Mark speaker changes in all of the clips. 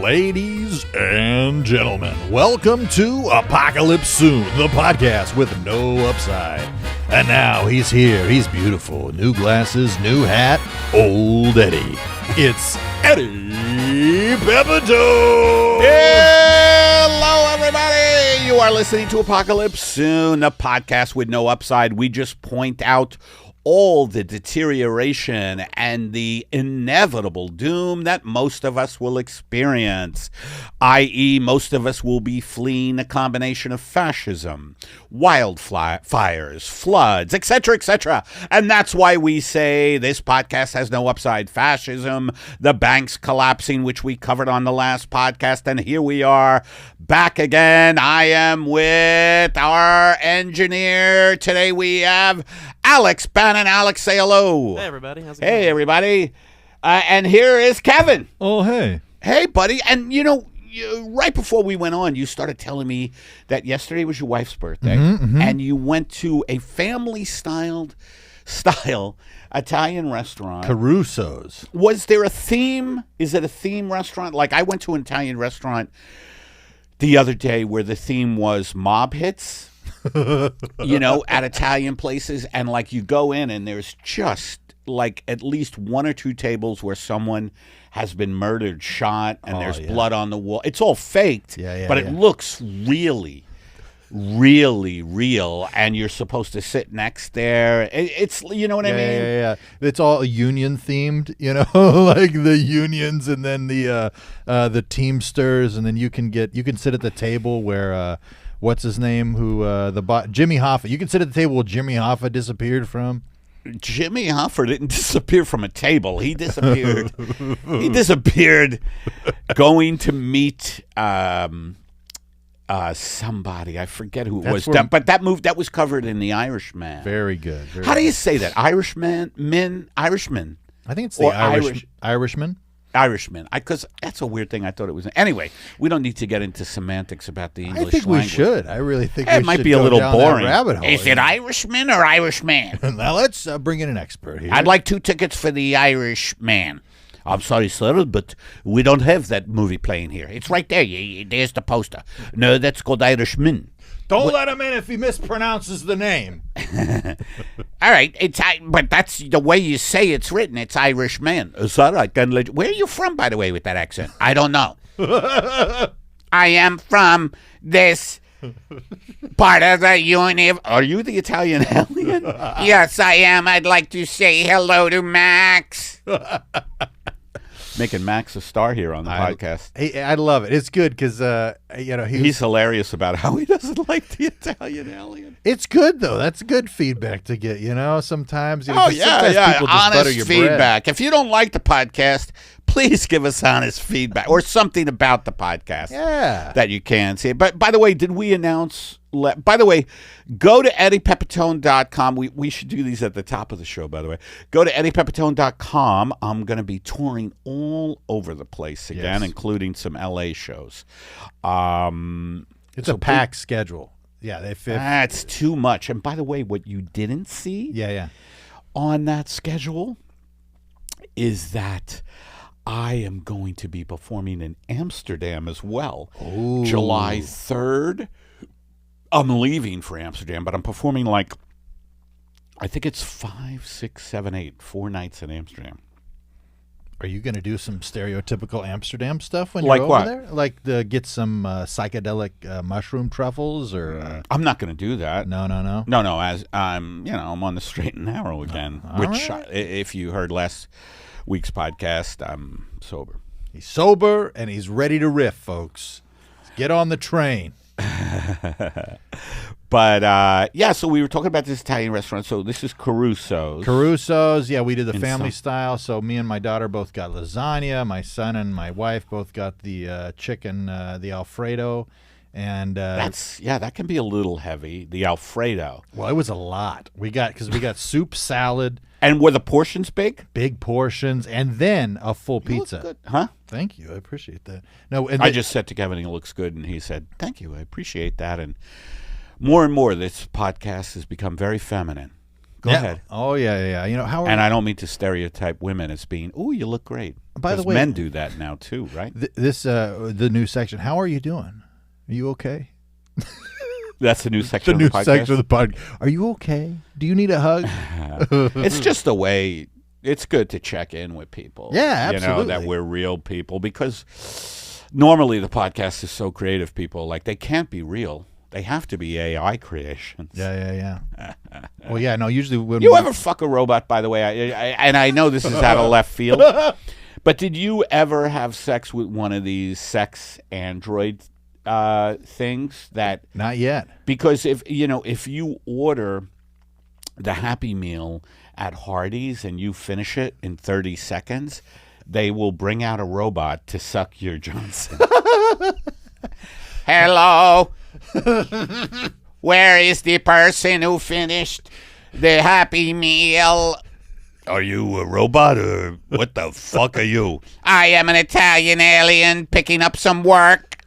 Speaker 1: Ladies and gentlemen, welcome to Apocalypse Soon, the podcast with no upside. And now he's here. He's beautiful. New glasses, new hat, old Eddie. It's Eddie Pepitone.
Speaker 2: Hello, everybody. You are listening to Apocalypse Soon, the podcast with no upside. We just point out all the deterioration and the inevitable doom that most of us will experience, i.e., most of us will be fleeing a combination of fascism, wildfires, floods, etc., etc. And that's why we say this podcast has no upside. Fascism, the banks collapsing, which we covered on the last podcast, and here we are back again. I am with our engineer. Today we have Alex Bannon. Alex, say hello.
Speaker 3: Hey, everybody. How's it going?
Speaker 2: Hey, everybody. And here is Kevin.
Speaker 1: Oh, hey.
Speaker 2: Hey, buddy. And, right before we went on, you started telling me that yesterday was your wife's birthday, and you went to a family-style Italian restaurant.
Speaker 1: Caruso's.
Speaker 2: Was there a theme? Is it a theme restaurant? Like, I went to an Italian restaurant the other day where the theme was mob hits. At Italian places, and like you go in and there's just like at least one or two tables where someone has been murdered, shot, and there's blood on the wall. It's all faked, but it looks really, really real, and you're supposed to sit next there. It's you know what I mean?
Speaker 1: Yeah. It's all union themed, like the unions, and then the Teamsters, and then you can sit at the table where what's his name? Jimmy Hoffa. You can sit at the table where Jimmy Hoffa disappeared from.
Speaker 2: Jimmy Hoffa didn't disappear from a table. He disappeared. He disappeared going to meet somebody. I forget who it was. But that was covered in the Irishman.
Speaker 1: Very good.
Speaker 2: How do you say that? Irishman? Irishman.
Speaker 1: I think it's the Irishman.
Speaker 2: Irishman, because that's a weird thing. I thought it was. Anyway, we don't need to get into semantics about the English language.
Speaker 1: I think we should. I really think
Speaker 2: it might be a little boring.
Speaker 1: Rabbit hole.
Speaker 2: Is it Irishman or Irishman?
Speaker 1: Now let's bring in an expert here.
Speaker 2: I'd like 2 tickets for the Irishman. I'm sorry, sir, but we don't have that movie playing here. It's right there. There's the poster. No, that's called Irishman.
Speaker 1: Don't let him in if he mispronounces the name.
Speaker 2: All right, but that's the way you say it's written. It's Irishman. Is that right? Where are you from, by the way, with that accent? I don't know. I am from this part of the universe. Are you the Italian alien? Yes, I am. I'd like to say hello to Max. Making Max a star here on the podcast.
Speaker 1: I love it. It's good because
Speaker 2: he's hilarious about how he doesn't like the Italian alien.
Speaker 1: It's good though. That's good feedback to get. Sometimes.
Speaker 2: Sometimes people just butter your feedback.
Speaker 1: Bread.
Speaker 2: If you don't like the podcast, please give us honest feedback or something about the podcast. That you can see. But by the way, did we announce? By the way, go to eddiepepitone.com. We should do these at the top of the show, by the way. Go to eddiepepitone.com. I'm going to be touring all over the place again, including some LA shows.
Speaker 1: It's a packed schedule. Yeah, they fit.
Speaker 2: That's too much. And by the way, what you didn't see on that schedule is that I am going to be performing in Amsterdam as well.
Speaker 1: Ooh.
Speaker 2: July 3rd. I'm leaving for Amsterdam, but I'm performing I think it's 5, 6, 7, 8, 4 nights in Amsterdam.
Speaker 1: Are you going to do some stereotypical Amsterdam stuff when you're over there? Like get some psychedelic mushroom truffles, or?
Speaker 2: I'm not going to do that.
Speaker 1: No.
Speaker 2: No. As I'm on the straight and narrow again. Which, if you heard last week's podcast, I'm sober.
Speaker 1: He's sober and he's ready to riff, folks. Get on the train.
Speaker 2: But so we were talking about this Italian restaurant. So this is Caruso's.
Speaker 1: We did the family style. So me and my daughter both got lasagna. My son and my wife both got the chicken, the Alfredo, and
Speaker 2: that can be a little heavy. The Alfredo.
Speaker 1: Well, it was a lot. We got soup, salad.
Speaker 2: And were the portions big?
Speaker 1: Big portions, and then a full pizza.
Speaker 2: Good. Huh?
Speaker 1: Thank you. I appreciate that. No, and
Speaker 2: I just said to Kevin, "It looks good," and he said, "Thank you. I appreciate that." And more this podcast has become very feminine. Go ahead.
Speaker 1: Oh yeah. You know how?
Speaker 2: And I don't mean to stereotype women as being, "Ooh, you look great."
Speaker 1: By the way,
Speaker 2: men do that now too, right?
Speaker 1: The new section. How are you doing? Are you okay?
Speaker 2: That's the new section.
Speaker 1: The
Speaker 2: of
Speaker 1: new
Speaker 2: the podcast?
Speaker 1: section of the podcast. Are you okay? Do you need a hug?
Speaker 2: It's just a way. It's good to check in with people.
Speaker 1: Yeah, absolutely.
Speaker 2: You know, that we're real people, because normally the podcast is so creative. People like they can't be real. They have to be AI creations.
Speaker 1: Yeah. Well, yeah. No, usually when
Speaker 2: you ever fuck a robot? By the way, and I know this is out of left field, but did you ever have sex with one of these sex android things that?
Speaker 1: Not yet.
Speaker 2: Because if you order the Happy Meal at Hardee's and you finish it in 30 seconds, they will bring out a robot to suck your Johnson. Hello. Where is the person who finished the Happy Meal? Are you a robot or what the fuck are you? I am an Italian alien picking up some work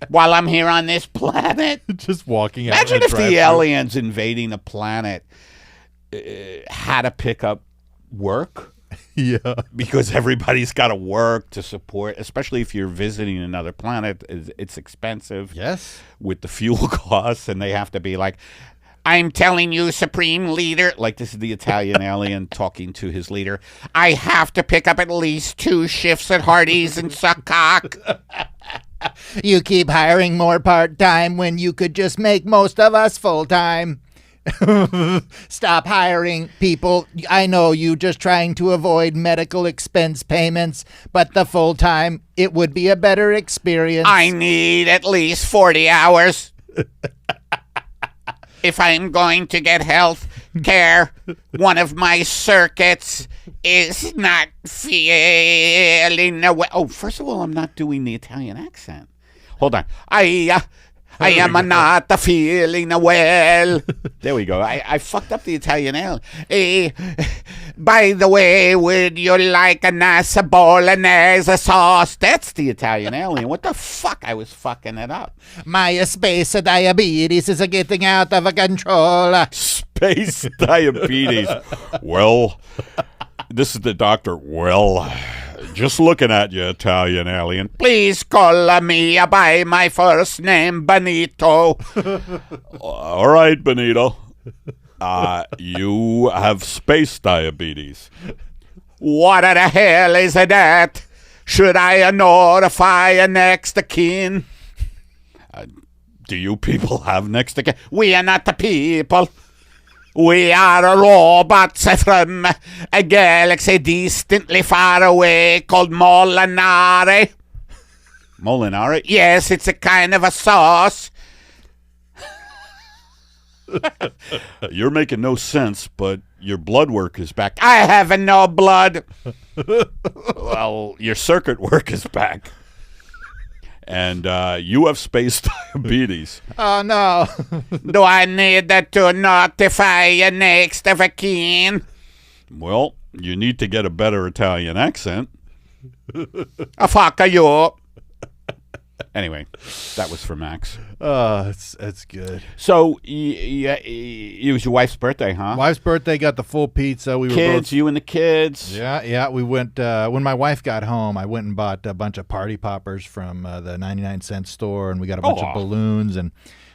Speaker 2: while I'm here on this planet.
Speaker 1: Just walking out.
Speaker 2: Imagine if the aliens invading a planet had to pick up work.
Speaker 1: Yeah.
Speaker 2: Because everybody's got to work to support, especially if you're visiting another planet. It's expensive.
Speaker 1: Yes.
Speaker 2: With the fuel costs, and they have to be like, I'm telling you, Supreme Leader. Like, this is the Italian alien talking to his leader. I have to pick up at least 2 shifts at Hardee's and suck cock.
Speaker 1: You keep hiring more part-time when you could just make most of us full-time. Stop hiring people. I know you just trying to avoid medical expense payments, but the full-time, it would be a better experience.
Speaker 2: I need at least 40 hours. If I'm going to get health care, one of my circuits is not feeling well. Oh, first of all, I'm not doing the Italian accent. Hold on. I am not feeling well. There we go. I fucked up the Italian L. By the way, would you like a nice bolognese sauce? That's the Italian alien. What the fuck? I was fucking it up.
Speaker 1: My space diabetes is getting out of control.
Speaker 2: Space diabetes. Well, this is the doctor. Well, just looking at you, Italian alien. Please call me by my first name, Benito. All right, Benito. You have space diabetes. What the hell is that? Should I notify a next of kin? Do you people have next of kin? We are not the people. We are robots from a galaxy distantly far away called Molinare. Molinare? Yes, it's a kind of a sauce. You're making no sense, but your blood work is back. I have no blood. Well, your circuit work is back. And you have space diabetes.
Speaker 1: Oh, no.
Speaker 2: Do I need to notify a next of kin? Well, you need to get a better Italian accent. Fuck you. Anyway, that was for Max.
Speaker 1: Oh, that's good.
Speaker 2: So, it was your wife's birthday, huh?
Speaker 1: Wife's birthday, got the full pizza. We were
Speaker 2: kids, you and the kids.
Speaker 1: Yeah. We went, when my wife got home, I went and bought a bunch of party poppers from the 99-cent store, and we got a bunch of balloons, and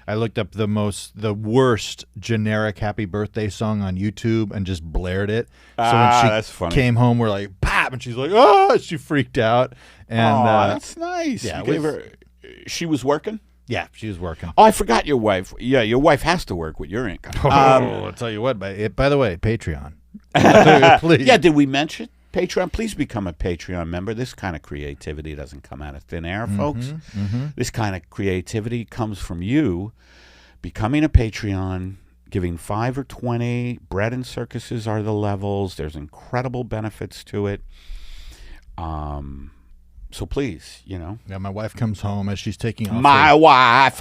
Speaker 1: I looked up the worst generic happy birthday song on YouTube and just blared it. So when she
Speaker 2: that's funny.
Speaker 1: came home, we're like, pop, and she's like, oh, she freaked out. And
Speaker 2: that's nice.
Speaker 1: Yeah,
Speaker 2: she was working?
Speaker 1: Yeah, she was working.
Speaker 2: Oh, I forgot your wife. Yeah, your wife has to work with your income.
Speaker 1: I'll tell you what, by the way, Patreon. Please.
Speaker 2: Yeah, did we mention Patreon? Please become a Patreon member. This kind of creativity doesn't come out of thin air, folks.
Speaker 1: Mm-hmm.
Speaker 2: This kind of creativity comes from you becoming a Patreon, giving 5 or 20. Bread and circuses are the levels. There's incredible benefits to it. So please,
Speaker 1: Yeah, my wife comes home as she's taking off.
Speaker 2: My wife.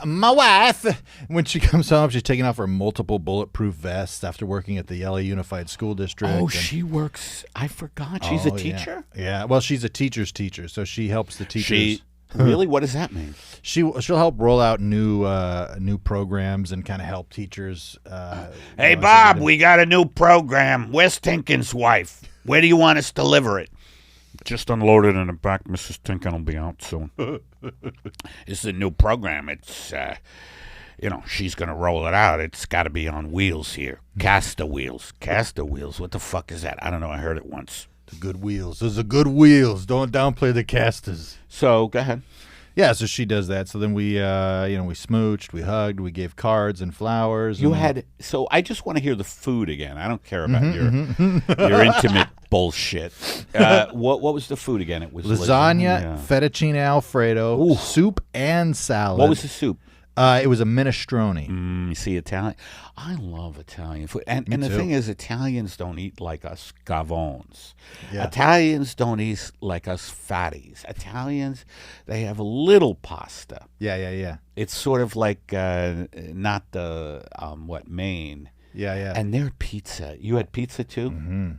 Speaker 1: When she comes home, she's taking off her multiple bulletproof vests after working at the LA Unified School District.
Speaker 2: Oh, she works. I forgot. She's a teacher?
Speaker 1: Yeah. Well, she's a teacher's teacher, so she helps the teachers.
Speaker 2: Really? What does that mean?
Speaker 1: She'll help roll out new programs and kind of help teachers.
Speaker 2: Hey, Bob, we got a new program. Where's Tinkin's wife? Where do you want us to deliver it? Just unloaded in the back. Mrs. Tinkin will be out soon. This is a new program. It's, she's going to roll it out. It's got to be on wheels here. Caster wheels. Caster wheels. What the fuck is that? I don't know. I heard it once.
Speaker 1: The good wheels. Those are good wheels. Don't downplay the casters.
Speaker 2: So, go ahead.
Speaker 1: Yeah, so she does that. So then we, we smooched, we hugged, we gave cards and flowers.
Speaker 2: So I just want to hear the food again. I don't care about your intimate bullshit. What was the food again? It was
Speaker 1: lasagna, fettuccine alfredo, soup and salad.
Speaker 2: What was the soup?
Speaker 1: It was a minestrone.
Speaker 2: You see, Italian. I love Italian food. And the thing is, Italians don't eat like us gavons. Yeah. Italians don't eat like us fatties. Italians, they have a little pasta.
Speaker 1: Yeah.
Speaker 2: It's sort of like not the, Maine.
Speaker 1: Yeah.
Speaker 2: And their pizza. You had pizza too? Mm-hmm.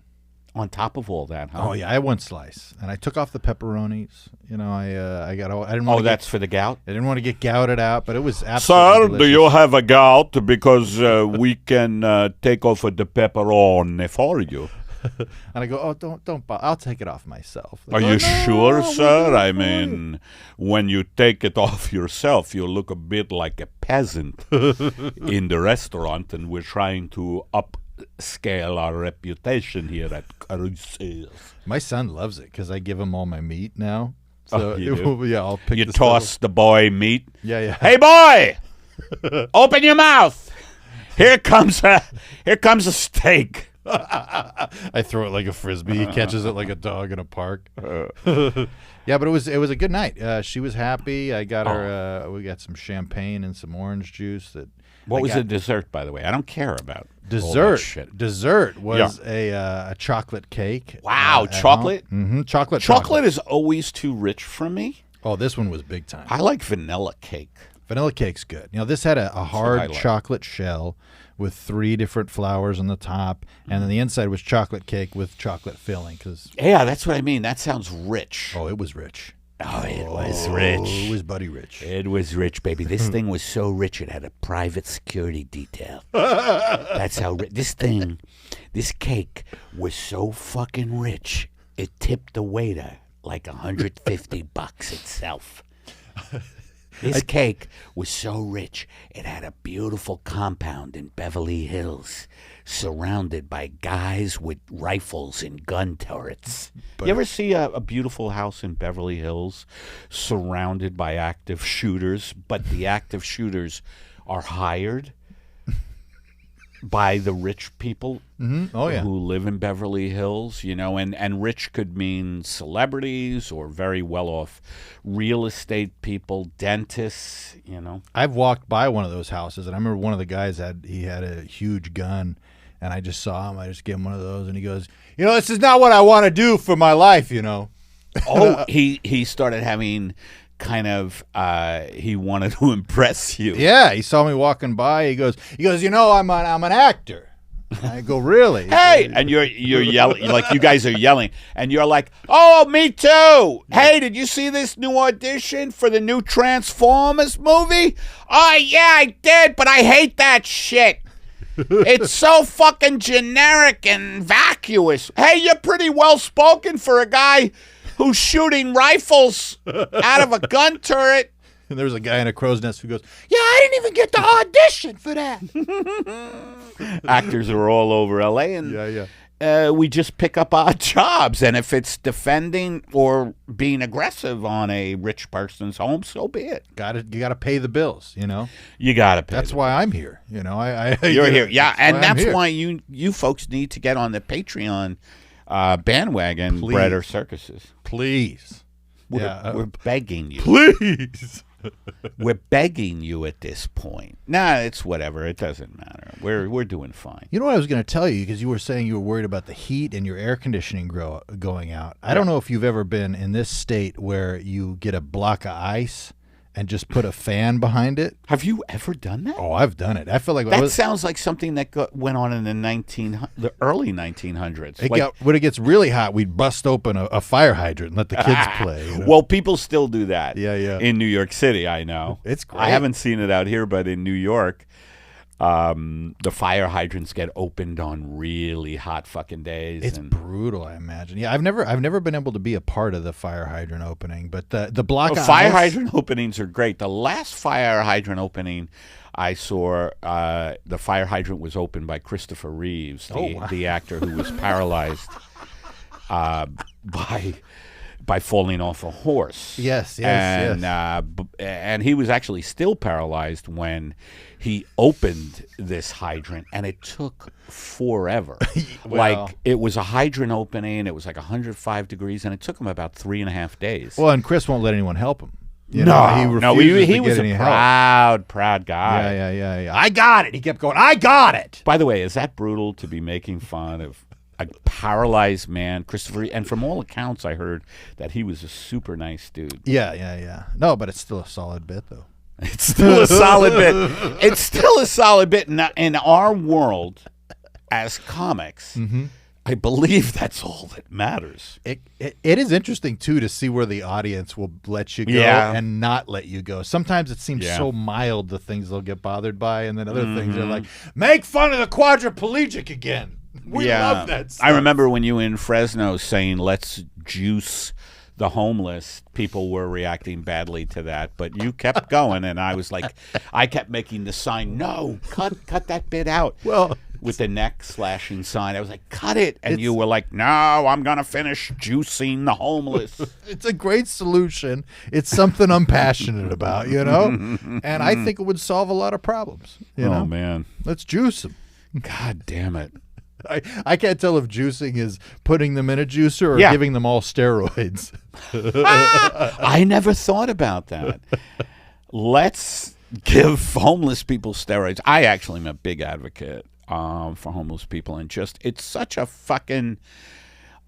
Speaker 2: On top of all that, huh?
Speaker 1: Oh yeah, I had one slice, and I took off the pepperonis. I didn't want.
Speaker 2: That's for the gout.
Speaker 1: I didn't want to get gouted out, but it was absolutely delicious.
Speaker 2: Do you have a gout? Because we can take off the pepperoni for you.
Speaker 1: And I go, don't. I'll take it off myself.
Speaker 2: Are you sure, sir? I mean, when you take it off yourself, you look a bit like a peasant in the restaurant, and we're trying to upscale our reputation here at Caruso.
Speaker 1: My son loves it because I give him all my meat now. So
Speaker 2: I'll pick. You toss the boy meat.
Speaker 1: Yeah.
Speaker 2: Hey boy, open your mouth. Here comes a steak.
Speaker 1: I throw it like a frisbee. He catches it like a dog in a park. Yeah, but it was a good night. She was happy. I got her. We got some champagne and some orange juice.
Speaker 2: What was the dessert, by the way? I don't care about
Speaker 1: dessert.
Speaker 2: All that shit.
Speaker 1: Dessert was a chocolate cake.
Speaker 2: Wow, chocolate.
Speaker 1: Mm-hmm.
Speaker 2: Chocolate is always too rich for me.
Speaker 1: Oh, this one was big time.
Speaker 2: I like vanilla cake.
Speaker 1: Vanilla cake's good. This had a hard chocolate shell with 3 different flowers on the top, and then the inside was chocolate cake with chocolate filling.
Speaker 2: Yeah, that's what I mean. That sounds rich.
Speaker 1: Oh, it was rich.
Speaker 2: Oh, it was rich.
Speaker 1: It was buddy rich.
Speaker 2: It was rich, baby. This thing was so rich it had a private security detail. That's how rich. This cake was so fucking rich, it tipped the waiter like $150 itself. This cake was so rich, it had a beautiful compound in Beverly Hills, surrounded by guys with rifles and gun turrets. You ever see a beautiful house in Beverly Hills surrounded by active shooters, but the active shooters are hired by the rich people who live in Beverly Hills, and rich could mean celebrities or very well-off real estate people, dentists,
Speaker 1: I've walked by one of those houses, and I remember one of the guys had a huge gun, and I just saw him. I just gave him one of those, and he goes, this is not what I want to do for my life,
Speaker 2: Oh, he started having kind of he wanted to impress you.
Speaker 1: Yeah, he saw me walking by. He goes, I'm an actor. I go, really?
Speaker 2: Hey, and you're yelling, like you guys are yelling, and you're like, oh, me too. Hey, did you see this new audition for the new Transformers movie? Oh yeah, I did, but I hate that shit. It's so fucking generic and vacuous. Hey, you're pretty well spoken for a guy who's shooting rifles out of a gun turret.
Speaker 1: And there's a guy in a crow's nest who goes, yeah, I didn't even get the audition for that.
Speaker 2: Actors are all over L.A. and we just pick up odd jobs. And if it's defending or being aggressive on a rich person's home, so be it.
Speaker 1: You got to pay the bills,
Speaker 2: You got to pay.
Speaker 1: That's why I'm here. You're
Speaker 2: here. Yeah, and that's why you folks need to get on the Patreon bandwagon, Bread or Circuses.
Speaker 1: Please.
Speaker 2: We're begging you.
Speaker 1: Please.
Speaker 2: We're begging you at this point. Nah, it's whatever. It doesn't matter. We're doing fine.
Speaker 1: You know what I was going to tell you, because you were saying you were worried about the heat and your air conditioning going out. I don't know if you've ever been in this state where you get a block of ice and just put a fan behind it.
Speaker 2: Have you ever done that?
Speaker 1: Oh, I've done it. I feel like
Speaker 2: that sounds like something that went on in the early 1900s.
Speaker 1: When it gets really hot, we'd bust open a fire hydrant and let the kids play. You know?
Speaker 2: Well, people still do that.
Speaker 1: Yeah.
Speaker 2: In New York City, I know.
Speaker 1: It's great.
Speaker 2: I haven't seen it out here, but in New York, the fire hydrants get opened on really hot fucking days.
Speaker 1: It's brutal, I imagine. Yeah, I've never been able to be a part of the fire hydrant opening, but the block
Speaker 2: fire hydrant openings are great. The last fire hydrant opening I saw, the fire hydrant was opened by Christopher Reeves, the actor who was paralyzed by falling off a horse.
Speaker 1: Yes.
Speaker 2: And he was actually still paralyzed when he opened this hydrant, and it took forever. Like, it was a hydrant opening, it was like 105 degrees, and it took him about 3.5 days.
Speaker 1: Well, and Chris won't let anyone help him.
Speaker 2: He was a proud guy.
Speaker 1: Yeah. I got it. He kept going, I got it.
Speaker 2: By the way, is that brutal to be making fun of a paralyzed man, Christopher? And from all accounts, I heard that he was a super nice dude.
Speaker 1: Yeah. No, but it's still a solid bit, though.
Speaker 2: It's still a solid bit. It's still a solid bit in our world as comics.
Speaker 1: Mm-hmm.
Speaker 2: I believe that's all that matters.
Speaker 1: It is interesting, too, to see where the audience will let you go and not let you go. Sometimes it seems so mild, the things they'll get bothered by, and then other things are like, make fun of the quadriplegic again. We love that stuff.
Speaker 2: I remember when you were in Fresno saying, let's juice the homeless, people were reacting badly to that, but you kept going, and I was like, I kept making the sign, no, cut that bit out.
Speaker 1: Well,
Speaker 2: with the neck slashing sign, I was like, cut it, and you were like, no, I'm gonna finish juicing the homeless.
Speaker 1: It's a great solution. It's something I'm passionate about, you know, and I think it would solve a lot of problems. You know,
Speaker 2: man,
Speaker 1: let's juice them.
Speaker 2: God damn it.
Speaker 1: I can't tell if juicing is putting them in a juicer or giving them all steroids.
Speaker 2: I never thought about that. Let's give homeless people steroids. I actually am a big advocate for homeless people, and it's such a fucking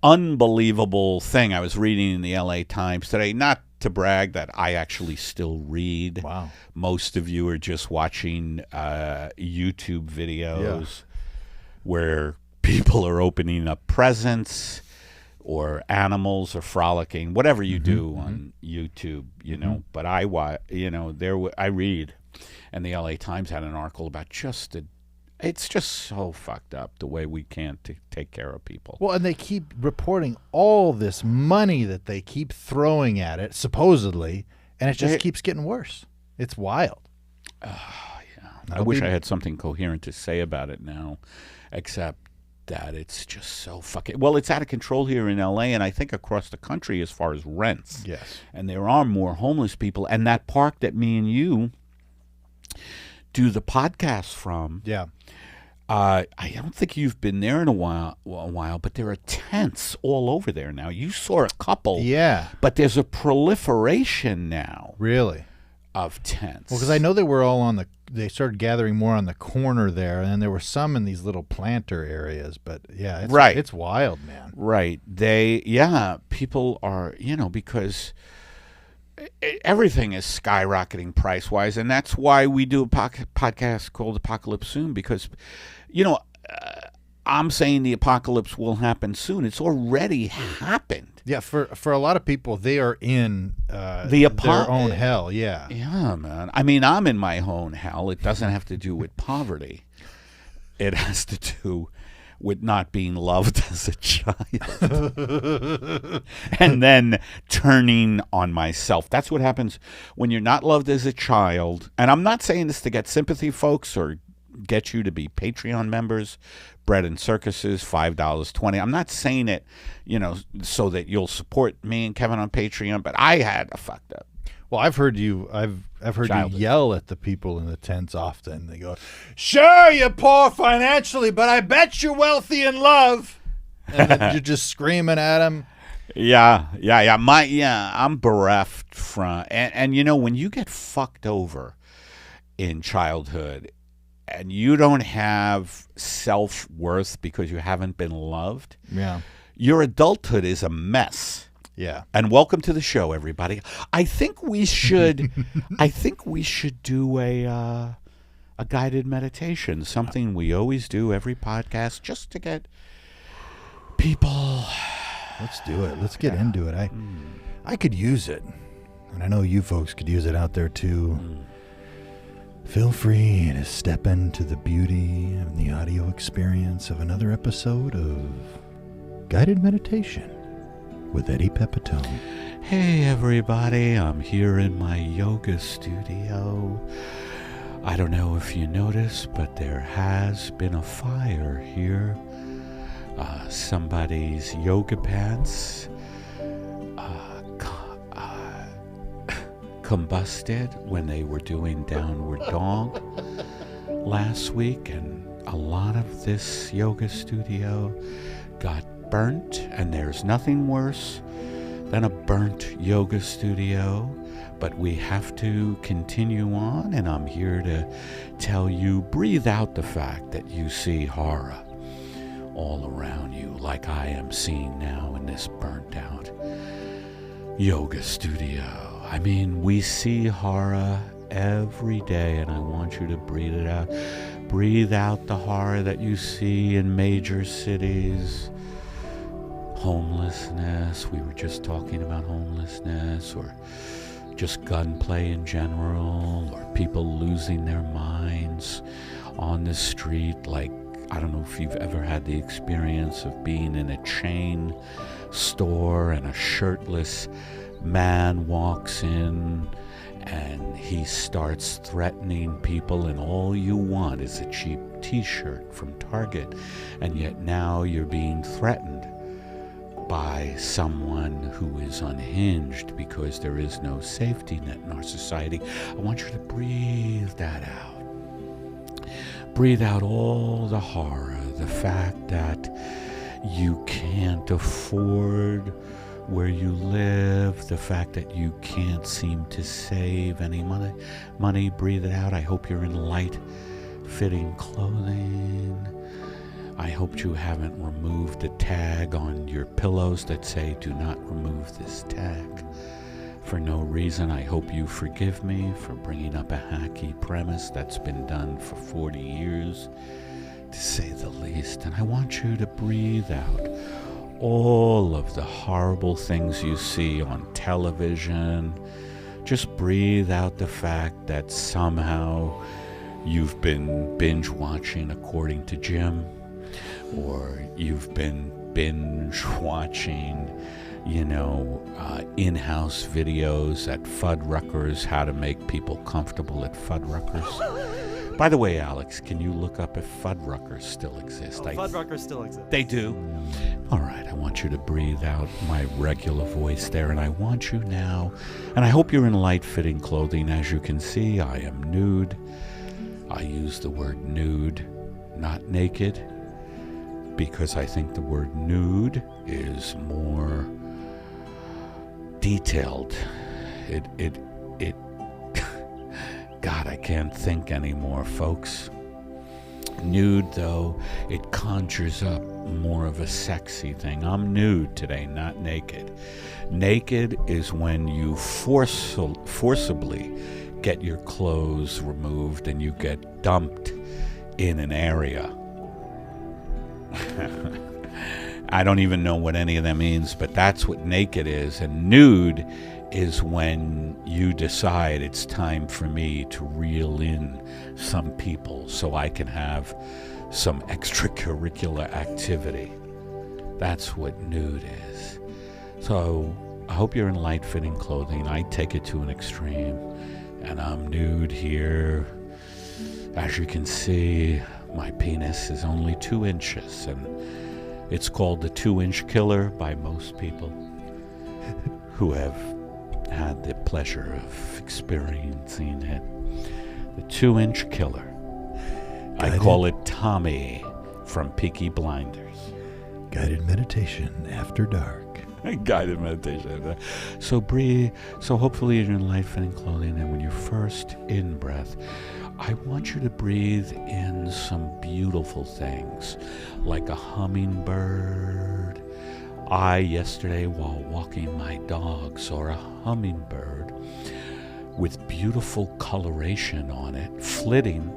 Speaker 2: unbelievable thing. I was reading in the LA Times today, not to brag that I actually still read.
Speaker 1: Wow.
Speaker 2: Most of you are just watching YouTube videos where people are opening up presents or animals or frolicking, whatever you do on YouTube, you know. But I read, and the LA Times had an article about it's just so fucked up the way we can't take care of people.
Speaker 1: Well, and they keep reporting all this money that they keep throwing at it, supposedly, and it just keeps getting worse. It's wild.
Speaker 2: I wish I had something coherent to say about it now, except that it's just so fucking... Well, it's out of control here in L.A., and I think across the country as far as rents.
Speaker 1: Yes.
Speaker 2: And there are more homeless people. And that park that me and you do the podcast from...
Speaker 1: Yeah.
Speaker 2: I don't think you've been there in a while, but there are tents all over there now. You saw a couple.
Speaker 1: Yeah.
Speaker 2: But there's a proliferation now.
Speaker 1: Really?
Speaker 2: Of tents.
Speaker 1: Well, because I know they were all they started gathering more on the corner there, and then there were some in these little planter areas, but it's wild, man.
Speaker 2: Right. People are, because everything is skyrocketing price-wise, and that's why we do a podcast called Apocalypse Soon, because, I'm saying the apocalypse will happen soon. It's already happened.
Speaker 1: Yeah, for a lot of people, they are in their own hell. Yeah.
Speaker 2: Yeah, man. I mean, I'm in my own hell. It doesn't have to do with poverty. It has to do with not being loved as a child. And then turning on myself. That's what happens when you're not loved as a child. And I'm not saying this to get sympathy, folks, or get you to be Patreon members. Bread and Circuses, $5, $20. I'm not saying it, so that you'll support me and Kevin on Patreon, but I had a fucked up.
Speaker 1: Well, I've heard you yell at the people in the tents often. They go, "Sure, you're poor financially, but I bet you're wealthy in love." And then you're just screaming at them.
Speaker 2: Yeah. I'm bereft from, and when you get fucked over in childhood, and you don't have self-worth because you haven't been loved, your adulthood is a mess.
Speaker 1: Yeah.
Speaker 2: And welcome to the show, everybody. I think we should do a guided meditation, something we always do every podcast just to get people.
Speaker 1: Let's do it. Let's get into it. I could use it. And I know you folks could use it out there too. Feel free to step into the beauty of the audio experience of another episode of Guided Meditation with Eddie Pepitone.
Speaker 2: Hey everybody, I'm here in my yoga studio. I don't know if you noticed, but there has been a fire here. Somebody's yoga pants combusted when they were doing downward dog last week, and a lot of this yoga studio got burnt, and there's nothing worse than a burnt yoga studio, but we have to continue on, and I'm here to tell you, breathe out the fact that you see horror all around you, like I am seeing now in this burnt out yoga studio. I mean, we see horror every day, and I want you to breathe it out. Breathe out the horror that you see in major cities. Homelessness, we were just talking about homelessness, or just gunplay in general, or people losing their minds on the street. Like, I don't know if you've ever had the experience of being in a chain store and a shirtless man walks in and he starts threatening people, and all you want is a cheap t-shirt from Target, and yet now you're being threatened by someone who is unhinged because there is no safety net in our society. I want you to breathe that out. Breathe out all the horror, the fact that you can't afford where you live, the fact that you can't seem to save any money. Breathe it out. I hope you're in light fitting clothing. I hope you haven't removed the tag on your pillows that say do not remove this tag for no reason. I hope you forgive me for bringing up a hacky premise that's been done for 40 years, to say the least. And I want you to breathe out all of the horrible things you see on television. Just breathe out the fact that somehow you've been binge watching According to Jim, or you've been binge watching, in-house videos at Fuddruckers, how to make people comfortable at Fuddruckers. By the way, Alex, can you look up if Fuddruckers still exist?
Speaker 3: Fuddruckers still exist.
Speaker 2: They do? All right, I want you to breathe out my regular voice there, and I want you now, and I hope you're in light-fitting clothing. As you can see, I am nude. I use the word nude, not naked, because I think the word nude is more detailed. God, I can't think anymore, folks. Nude, though, it conjures up more of a sexy thing. I'm nude today, not naked. Naked is when you forcibly get your clothes removed and you get dumped in an area. I don't even know what any of that means, but that's what naked is. And nude is when you decide it's time for me to reel in some people so I can have some extracurricular activity. That's what nude is. So I hope you're in light-fitting clothing. I take it to an extreme, and I'm nude here. As you can see, my penis is only 2 inches, and it's called the 2-inch killer by most people who have had the pleasure of experiencing it. The 2-inch killer. I call it Tommy from Peaky Blinders.
Speaker 1: Guided meditation after dark.
Speaker 2: Guided meditation. So breathe. So hopefully you're in light-fitting clothing, and when you're first in breath, I want you to breathe in some beautiful things, like a hummingbird, Yesterday, while walking my dog, saw a hummingbird with beautiful coloration on it, flitting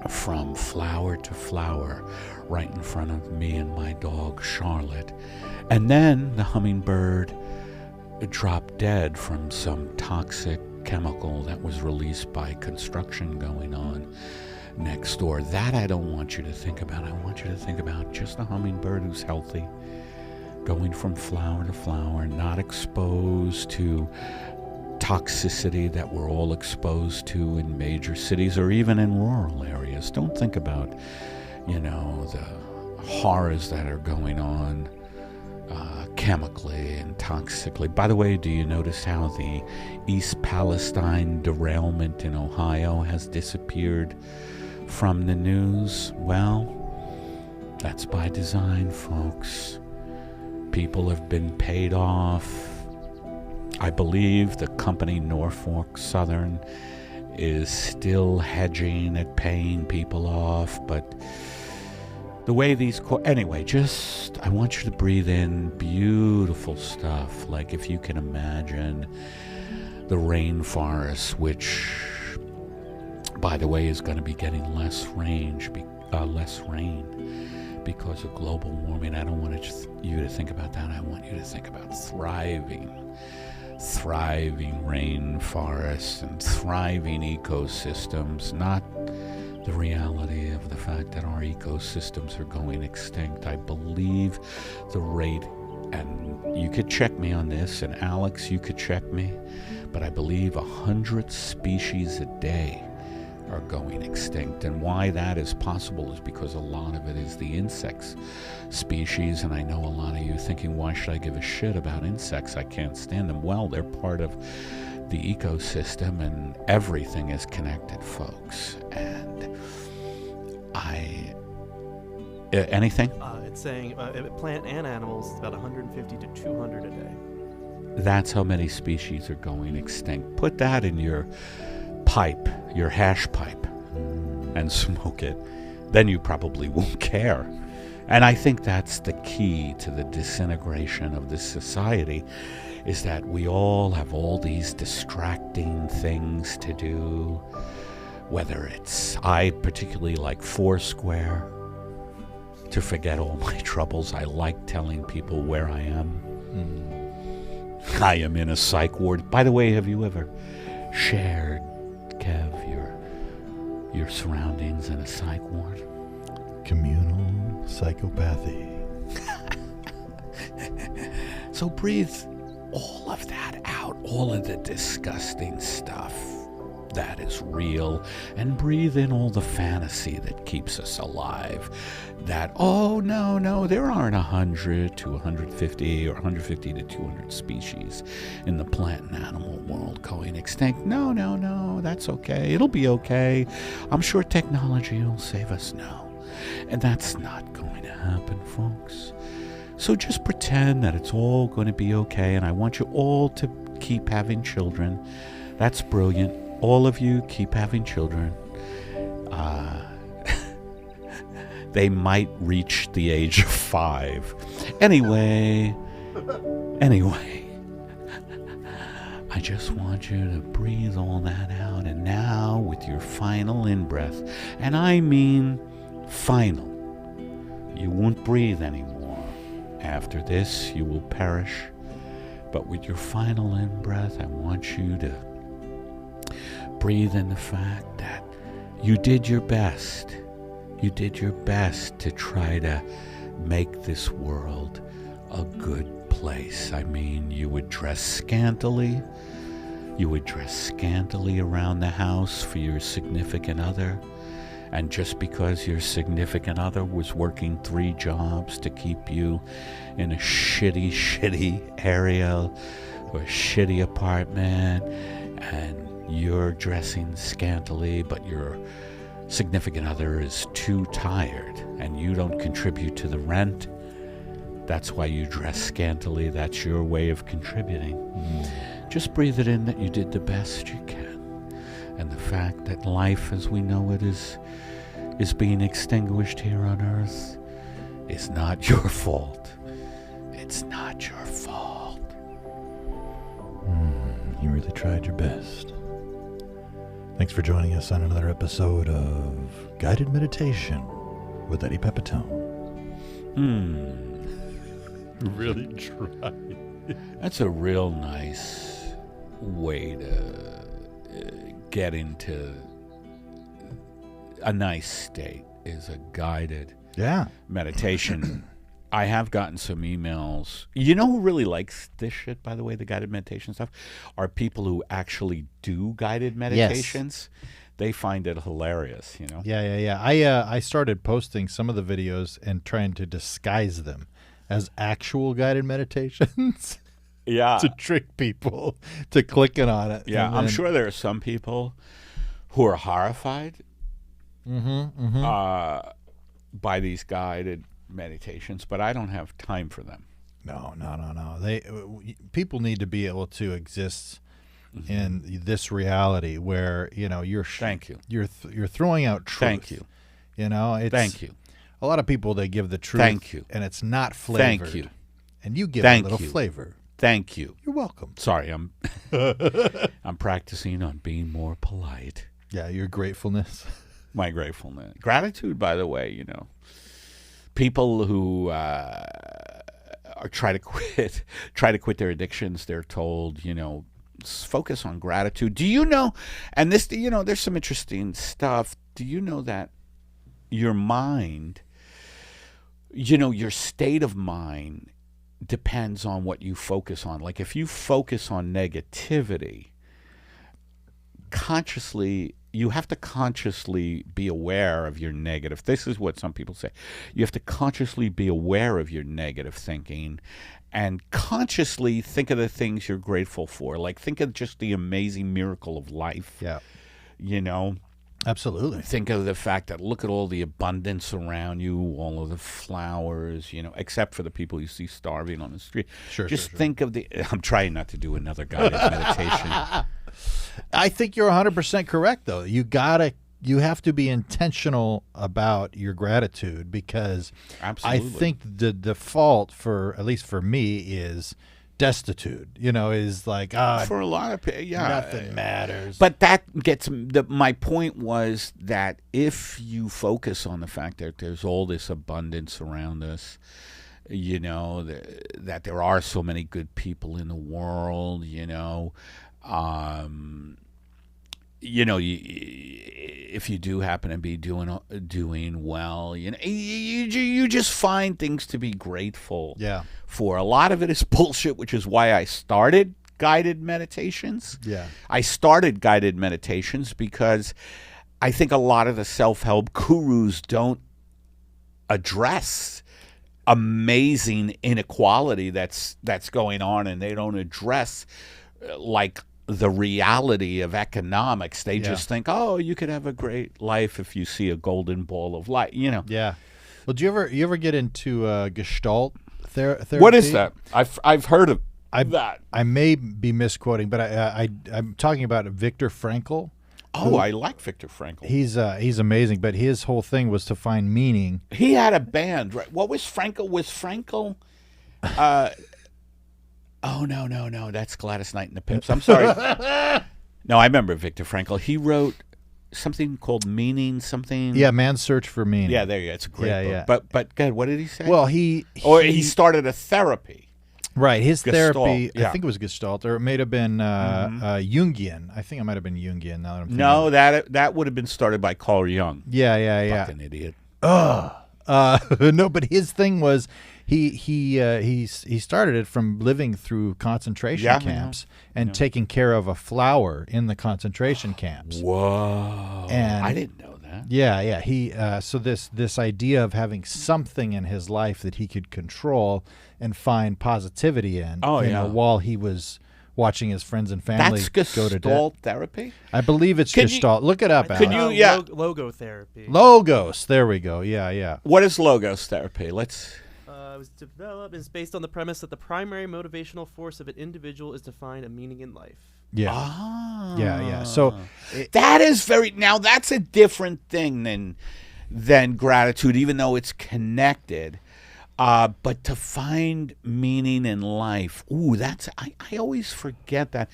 Speaker 2: from flower to flower right in front of me and my dog, Charlotte. And then the hummingbird dropped dead from some toxic chemical that was released by construction going on next door. That I don't want you to think about. I want you to think about just a hummingbird who's healthy, going from flower to flower, not exposed to toxicity that we're all exposed to in major cities or even in rural areas. Don't think about, the horrors that are going on chemically and toxically. By the way, do you notice how the East Palestine derailment in Ohio has disappeared from the news? Well, that's by design, folks. People have been paid off. I believe the company Norfolk Southern is still hedging at paying people off, but the way these anyway, just I want you to breathe in beautiful stuff. Like if you can imagine the rainforest, which by the way is going to be getting less rain because of global warming. I don't want you to think about that. I want you to think about thriving rainforests and thriving ecosystems, not the reality of the fact that our ecosystems are going extinct. I believe the rate, and you could check me on this, and Alex, you could check me, but I believe 100 species a day are going extinct. And why that is possible is because a lot of it is the insects species. And I know a lot of you thinking, why should I give a shit about insects? I can't stand them. Well, they're part of the ecosystem, and everything is connected, folks. And anything?
Speaker 3: It's saying plant and animals is about 150 to 200 a day.
Speaker 2: That's how many species are going extinct. Put that in your pipe, your hash pipe, and smoke it. Then you probably won't care. And I think that's the key to the disintegration of this society, is that we all have all these distracting things to do, whether it's, I particularly like Foursquare to forget all my troubles. I like telling people where I am. I am in a psych ward. By the way, have you ever shared, Kev, your surroundings in a psych ward?
Speaker 1: Communal psychopathy.
Speaker 2: So breathe all of that out, all of the disgusting stuff that is real, and breathe in all the fantasy that keeps us alive. That, oh, no, there aren't 100 to 150 or 150 to 200 species in the plant and animal world going extinct. No, that's okay. It'll be okay. I'm sure technology will save us. No. And that's not going to happen, folks. So just pretend that it's all going to be okay, and I want you all to keep having children. That's brilliant. All of you keep having children. They might reach the age of 5. Anyway, I just want you to breathe all that out. And now with your final in-breath, and I mean final, you won't breathe anymore. After this, you will perish. But with your final in-breath, I want you to breathe in the fact that you did your best. You did your best to try to make this world a good place. I mean, you would dress scantily. You would dress scantily around the house for your significant other. And just because your significant other was working 3 jobs to keep you in a shitty area or a shitty apartment, and you're dressing scantily, but your significant other is too tired and you don't contribute to the rent, that's why you dress scantily. That's your way of contributing. Just breathe it in that you did the best you can. And the fact that life as we know it is being extinguished here on Earth is not your fault. It's It's not your fault.
Speaker 1: You really tried your best. Thanks for joining us on another episode of Guided Meditation with Eddie Pepitone. Really tried.
Speaker 2: That's a real nice way to get into a nice state, is a guided meditation. I have gotten some emails. You know who really likes this shit, by the way, the guided meditation stuff? Are people who actually do guided meditations. Yes. They find it hilarious, you know?
Speaker 1: Yeah. I started posting some of the videos and trying to disguise them as actual guided meditations.
Speaker 2: Yeah.
Speaker 1: To trick people to clicking on it.
Speaker 2: Yeah, I'm sure there are some people who are horrified by these guided meditations, but I don't have time for them.
Speaker 1: No. People need to be able to exist in this reality where, you know,
Speaker 2: Thank you.
Speaker 1: You're throwing out truth.
Speaker 2: Thank you.
Speaker 1: You know,
Speaker 2: Thank you.
Speaker 1: A lot of people, they give the truth.
Speaker 2: Thank you.
Speaker 1: And it's not flavored.
Speaker 2: Thank you.
Speaker 1: And you give it a little flavor.
Speaker 2: Thank you.
Speaker 1: You're welcome.
Speaker 2: Sorry, I'm practicing on being more polite.
Speaker 1: Yeah, your gratefulness.
Speaker 2: My gratefulness. Gratitude, by the way, you know. People who try to quit their addictions, they're told, you know, focus on gratitude. Do you know, and this, you know, there's some interesting stuff. Do you know that your mind, you know, your state of mind depends on what you focus on? Like if you focus on negativity, you have to consciously be aware of your negative. This is what some people say. You have to consciously be aware of your negative thinking and consciously think of the things you're grateful for. Like think of just the amazing miracle of life.
Speaker 1: Yeah.
Speaker 2: You know?
Speaker 1: Absolutely.
Speaker 2: Think of the fact that look at all the abundance around you, all of the flowers, you know, except for the people you see starving on the street.
Speaker 1: Sure.
Speaker 2: Think of I'm trying not to do another guided meditation.
Speaker 1: I think you're 100% correct, though. You have to be intentional about your gratitude because
Speaker 2: Absolutely.
Speaker 1: I think the default for, at least for me, is destitute. You know, is like
Speaker 2: for a lot of people, yeah,
Speaker 1: nothing matters.
Speaker 2: But that gets my point was that if you focus on the fact that there's all this abundance around us, you know, that there are so many good people in the world, you know. You know, if you do happen to be doing well, you know, you just find things to be grateful for. A lot of it is bullshit, which is why I started guided meditations.
Speaker 1: Yeah,
Speaker 2: I started guided meditations because I think a lot of the self-help gurus don't address amazing inequality that's going on, and they don't address like the reality of economics. They just think, oh, you could have a great life if you see a golden ball of light, you know.
Speaker 1: Yeah. Well, do you ever get into Gestalt therapy?
Speaker 2: What is that? I've heard of that.
Speaker 1: I may be misquoting, but I'm talking about Viktor Frankl.
Speaker 2: Oh, I like Viktor Frankl.
Speaker 1: He's amazing, but his whole thing was to find meaning.
Speaker 2: He had a band, right? What was Frankl? Was Frankl? Oh, no. That's Gladys Knight and the Pips. I'm sorry. No, I remember Viktor Frankl. He wrote something called Meaning, something.
Speaker 1: Yeah, Man's Search for Meaning.
Speaker 2: Yeah, there you go. It's a great book. But God, what did he say?
Speaker 1: Well, he
Speaker 2: started a therapy.
Speaker 1: Right, his
Speaker 2: Gestalt,
Speaker 1: therapy,
Speaker 2: yeah.
Speaker 1: I think it was Gestalt, or it may have been Jungian. I think it might have been Jungian. Now that I'm thinking
Speaker 2: No, that would have been started by Carl Jung.
Speaker 1: Yeah.
Speaker 2: Fucking idiot.
Speaker 1: No, but his thing was he started it from living through concentration camps and taking care of a flower in the concentration camps.
Speaker 2: Whoa!
Speaker 1: And
Speaker 2: I didn't know that.
Speaker 1: Yeah. He so this idea of having something in his life that he could control and find positivity in. While he was watching his friends and family go to death.
Speaker 2: Gestalt therapy?
Speaker 1: I believe it's Gestalt. Look it up, Alex.
Speaker 3: Logo therapy.
Speaker 1: Logos. There we go. Yeah.
Speaker 2: What is logos therapy?
Speaker 3: It was developed. It's based on the premise that the primary motivational force of an individual is to find a meaning in life.
Speaker 1: Yeah.
Speaker 2: Ah.
Speaker 1: Yeah. So
Speaker 2: that is now that's a different thing than gratitude, even though it's connected. But to find meaning in life, I always forget that.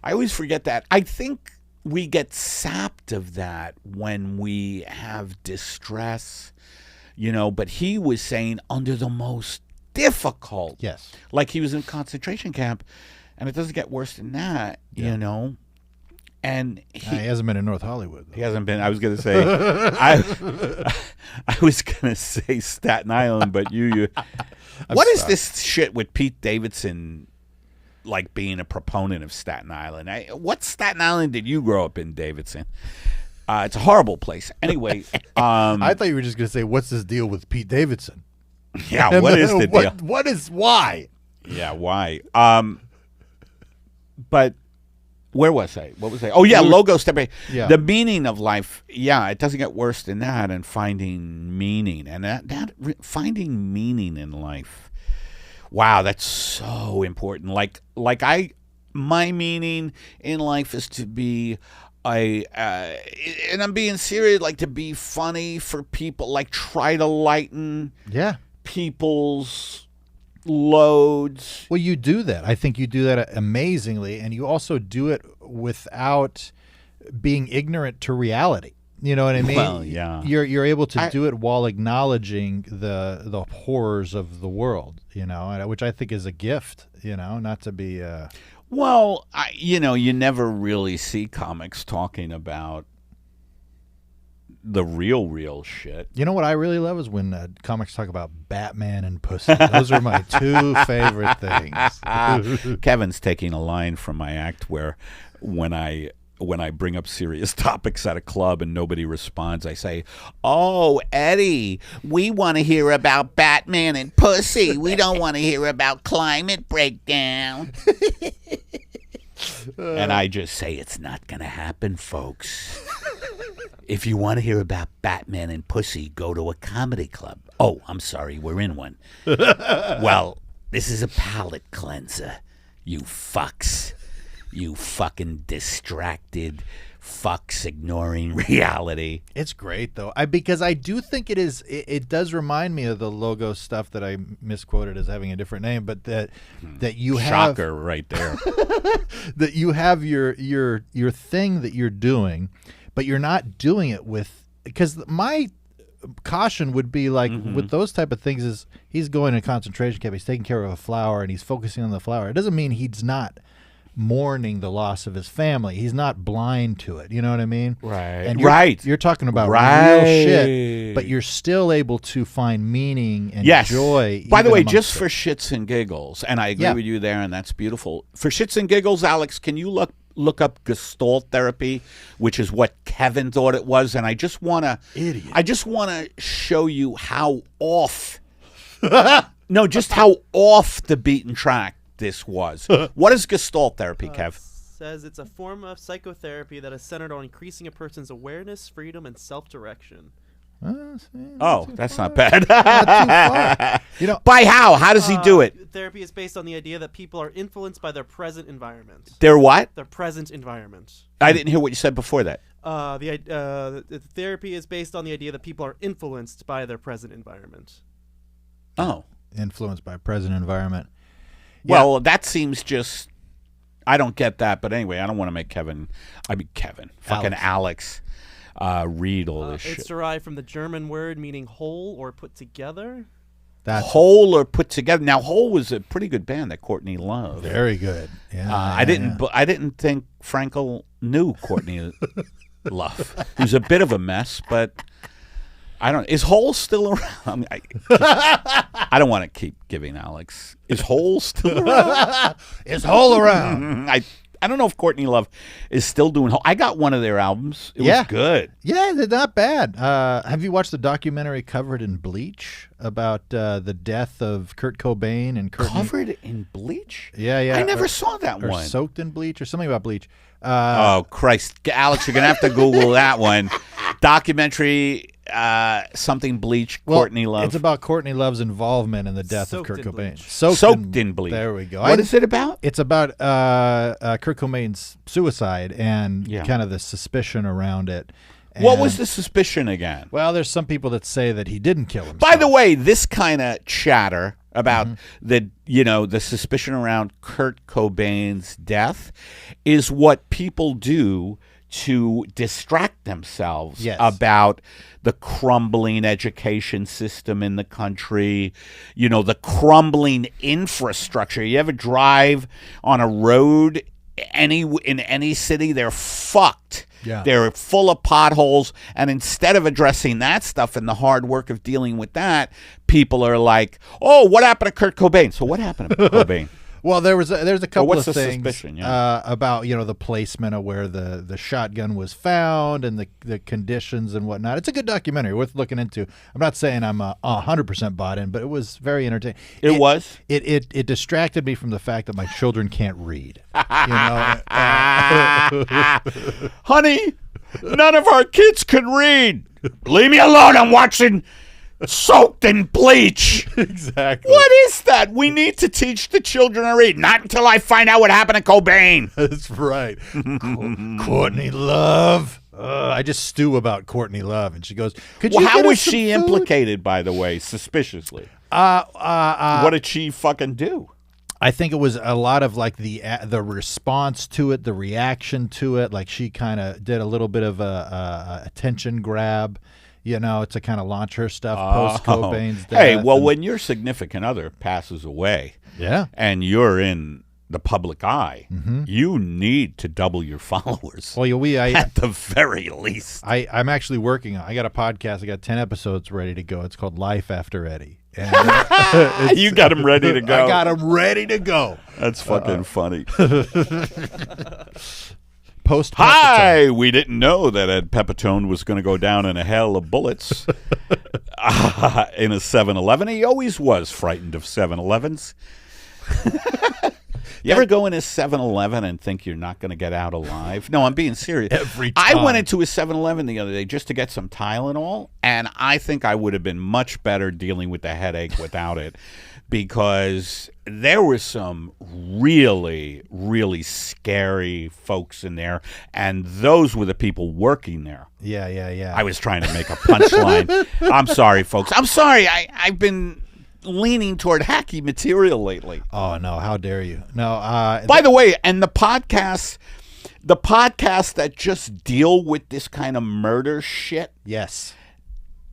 Speaker 2: I think we get sapped of that when we have distress, but he was saying under the most difficult.
Speaker 1: Yes.
Speaker 2: Like he was in a concentration camp, and it doesn't get worse than that, And
Speaker 1: he hasn't been in North Hollywood, though.
Speaker 2: He hasn't been. I was going to say, I was going to say Staten Island, but you. What is this shit with Pete Davidson, like being a proponent of Staten Island? What Staten Island did you grow up in, Davidson? It's a horrible place. Anyway,
Speaker 1: I thought you were just going to say, "What's this deal with Pete Davidson?"
Speaker 2: Yeah, what is the deal?
Speaker 1: What is why?
Speaker 2: Yeah, why? But. Where was I? What was I? Oh, yeah, logo step. Yeah. The meaning of life. Yeah, it doesn't get worse than that. And finding meaning, and that finding meaning in life. Wow, that's so important. My meaning in life is to be and I'm being serious, like to be funny for people, like try to lighten people's loads.
Speaker 1: Well, you do that. I think you do that amazingly, and you also do it without being ignorant to reality. You know what I mean?
Speaker 2: Well, yeah.
Speaker 1: You're able to do it while acknowledging the horrors of the world, which I think is a gift, not to be
Speaker 2: Well, you never really see comics talking about the real shit.
Speaker 1: You know what I really love is when comics talk about Batman and pussy. Those are my two favorite things.
Speaker 2: Kevin's taking a line from my act where when I bring up serious topics at a club and nobody responds, I say, "Oh, Eddie, we want to hear about Batman and pussy. We don't want to hear about climate breakdown." And I just say, it's not going to happen, folks. If you want to hear about Batman and pussy, go to a comedy club. Oh, I'm sorry, we're in one. Well, this is a palate cleanser, you fucks. You fucking distracted fucks ignoring reality.
Speaker 1: It's great, though, because I do think it does remind me of the logo stuff that I misquoted as having a different name, but that you have...
Speaker 2: Shocker right there.
Speaker 1: That you have your thing that you're doing, but you're not doing it with... Because my caution would be like, with those type of things, is he's going to a concentration camp, he's taking care of a flower, and he's focusing on the flower. It doesn't mean he's not mourning the loss of his family. He's not blind to it. You know what I mean?
Speaker 2: Right.
Speaker 1: And
Speaker 2: you're
Speaker 1: you're talking about real shit, but you're still able to find meaning and joy.
Speaker 2: By the way, just for shits and giggles, and I agree with you there, and that's beautiful. For shits and giggles, Alex, can you look up Gestalt therapy, which is what Kevin thought it was, and I just want to show you how off just how off the beaten track this was. What is Gestalt therapy, Kev?
Speaker 3: Says it's a form of psychotherapy that is centered on increasing a person's awareness, freedom, and self-direction.
Speaker 2: That's not bad.
Speaker 1: Not too far.
Speaker 2: By how? How does he do it?
Speaker 3: Therapy is based on the idea that people are influenced by their present environment.
Speaker 2: Their what?
Speaker 3: Their present environment.
Speaker 2: I didn't hear what you said before that.
Speaker 3: The therapy is based on the idea that people are influenced by their present environment.
Speaker 2: Oh.
Speaker 1: Influenced by present environment.
Speaker 2: Well, that seems just... I don't get that, but anyway, I don't want to make Kevin, fucking Alex read all this shit.
Speaker 3: It's derived from the German word meaning whole or put together.
Speaker 2: Whole or put together. Now, Hole was a pretty good band that Courtney loved.
Speaker 1: Very good. Yeah.
Speaker 2: I didn't think Frankel knew Courtney Love. He was a bit of a mess, but I don't. Is Hole still around? I don't want to keep giving Alex. Is Hole still around?
Speaker 1: Is Hole around?
Speaker 2: I don't know if Courtney Love is still doing. I got one of their albums. It was good.
Speaker 1: Yeah, they're not bad. Have you watched the documentary Covered in Bleach about the death of Kurt Cobain and Kurt?
Speaker 2: Covered in Bleach?
Speaker 1: Yeah.
Speaker 2: I never saw that one.
Speaker 1: Or Soaked in Bleach or something about bleach.
Speaker 2: Oh Christ, Alex, you're gonna have to Google that one. Documentary. Something Bleach, Courtney Love.
Speaker 1: It's about Courtney Love's involvement in the death of Kurt Cobain.
Speaker 2: Soaked in Bleach.
Speaker 1: There we go.
Speaker 2: What is it about?
Speaker 1: It's about Kurt Cobain's suicide and kind of the suspicion around it.
Speaker 2: What was the suspicion again?
Speaker 1: Well, there's some people that say that he didn't kill himself.
Speaker 2: By the way, this kind of chatter about the suspicion around Kurt Cobain's death is what people do to distract themselves about the crumbling education system in the country, the crumbling infrastructure. You ever drive on a road in any city, they're fucked.
Speaker 1: Yeah.
Speaker 2: They're full of potholes, and instead of addressing that stuff and the hard work of dealing with that, people are like, "Oh, what happened to Kurt Cobain?" So what happened to Cobain?
Speaker 1: Well, there's a couple of things
Speaker 2: suspicion,
Speaker 1: about the placement of where the shotgun was found and the conditions and whatnot. It's a good documentary worth looking into. I'm not saying I'm 100% bought in, but it was very entertaining.
Speaker 2: It was.
Speaker 1: It distracted me from the fact that my children can't read.
Speaker 2: Honey, none of our kids can read. Leave me alone. I'm watching Soaked in Bleach.
Speaker 1: Exactly.
Speaker 2: What is that? We need to teach the children to read. Not until I find out what happened to Cobain.
Speaker 1: That's right. Courtney Love. I just stew about Courtney Love, and she goes,
Speaker 2: how was she implicated, by the way, suspiciously? What did she fucking do?
Speaker 1: I think it was a lot of like the response to it, the reaction to it. Like she kind of did a little bit of a attention grab, to kind of launch her stuff post Cobain's death.
Speaker 2: Hey, well, when your significant other passes away, and you're in the public eye, you need to double your followers.
Speaker 1: Well,
Speaker 2: at the very least.
Speaker 1: I'm actually working on. I got a podcast. I got 10 episodes ready to go. It's called Life After Eddie. And
Speaker 2: you got them ready to go.
Speaker 1: I got them ready to go.
Speaker 2: That's fucking funny.
Speaker 1: Post.
Speaker 2: Hi, we didn't know that Ed Pepitone was going to go down in a hell of bullets in a 7-Eleven. He always was frightened of 7-Elevens. You ever go in a 7-Eleven and think you're not going to get out alive? No, I'm being serious.
Speaker 1: Every time.
Speaker 2: I went into a 7-Eleven the other day just to get some Tylenol, and I think I would have been much better dealing with the headache without it, because there were some really, really scary folks in there, and those were the people working there.
Speaker 1: Yeah.
Speaker 2: I was trying to make a punchline. I'm sorry, folks. I'm sorry. I've been leaning toward hacky material lately.
Speaker 1: Oh no, how dare you? No.
Speaker 2: By the way, and the podcasts that just deal with this kind of murder shit,
Speaker 1: yes,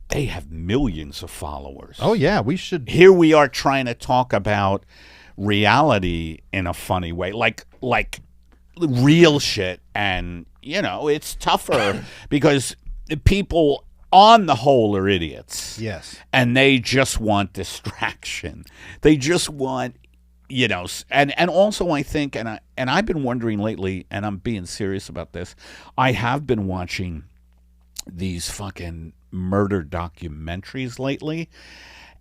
Speaker 2: they have millions of followers.
Speaker 1: Oh yeah, we should.
Speaker 2: Here we are trying to talk about reality in a funny way, like real shit, and it's tougher because people on the whole are idiots.
Speaker 1: Yes.
Speaker 2: And they just want distraction. They just want, and also I think, and I've been wondering lately, and I'm being serious about this, I have been watching these fucking murder documentaries lately,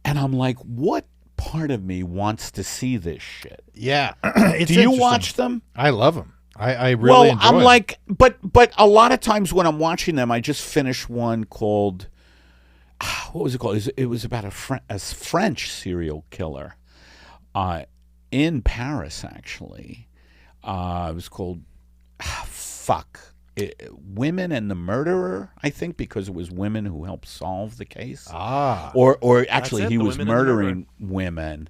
Speaker 2: and I'm like, what part of me wants to see this shit?
Speaker 1: Yeah.
Speaker 2: Do you watch them?
Speaker 1: I love them. I really enjoy
Speaker 2: I'm
Speaker 1: them.
Speaker 2: like, but a lot of times when I'm watching them, I just finished one called, what was it called? It was about a French serial killer in Paris, actually. It was called, Women and the Murderer, I think, because it was women who helped solve the case. Or actually he was murdering women.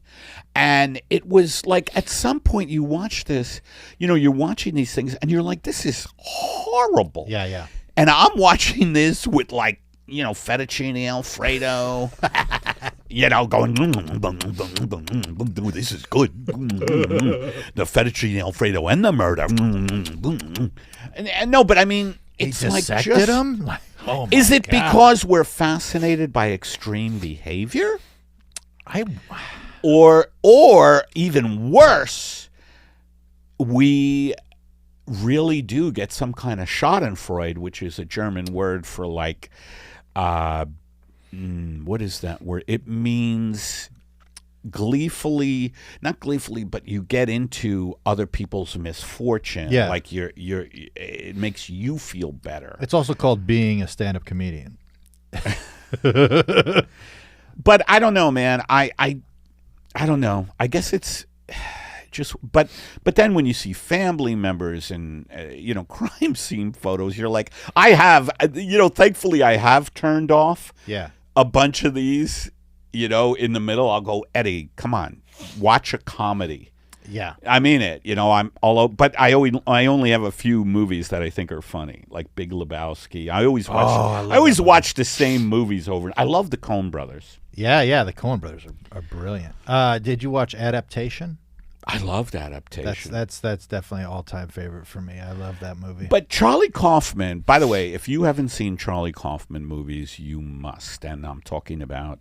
Speaker 2: And it was like, at some point you watch this, you're watching these things and you're like, this is horrible.
Speaker 1: Yeah.
Speaker 2: And I'm watching this with fettuccine Alfredo, going, this is good. The fettuccine Alfredo and the murder. And no, but I mean, it's
Speaker 1: he
Speaker 2: like
Speaker 1: dissected him? Oh my
Speaker 2: is it
Speaker 1: God.
Speaker 2: because we're fascinated by extreme behavior?
Speaker 1: I
Speaker 2: Or even worse, we really do get some kind of Schadenfreude, which is a German word for like, what is that word? It means gleefully, not gleefully, but you get into other people's misfortune.
Speaker 1: Yeah.
Speaker 2: Like it makes you feel better.
Speaker 1: It's also called being a stand-up comedian.
Speaker 2: But I don't know, man. I don't know. I guess it's, but then when you see family members and crime scene photos, you're like, I have, thankfully I have turned off a bunch of these, in the middle. I'll go, Eddie, come on, watch a comedy.
Speaker 1: Yeah,
Speaker 2: I mean it. I'm but I only have a few movies that I think are funny, like Big Lebowski. I always watch the same movies over. I love the Coen brothers.
Speaker 1: Yeah, the Coen brothers are brilliant. Did you watch Adaptation?
Speaker 2: I loved Adaptation.
Speaker 1: That's definitely an all-time favorite for me. I love that movie.
Speaker 2: But Charlie Kaufman, by the way, if you haven't seen Charlie Kaufman movies, you must. And I'm talking about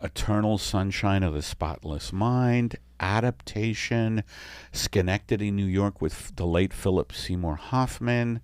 Speaker 2: Eternal Sunshine of the Spotless Mind, Adaptation, Schenectady, New York, with the late Philip Seymour Hoffman.